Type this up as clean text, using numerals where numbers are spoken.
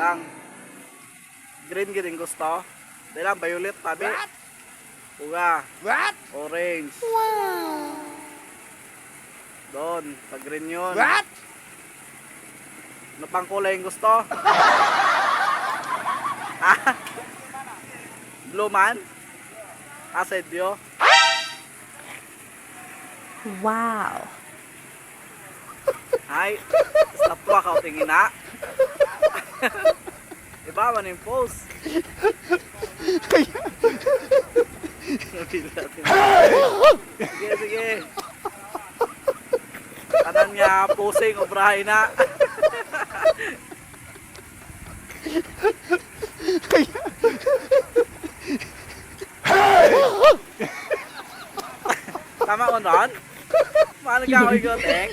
lang. Green gid gusto. Dala violet tabi. Uga. What? Orange. Wow! Doon, sa green yun. What? Ano pang kulay yung gusto? Ah? Blue man? Asedyo? Wow! Ay, statwa ka o tingin na. Iba man yung pose. Sige, sige. Kanan nga posing, obrahin na. Tama ko nun? Paano ka ako ikoteng?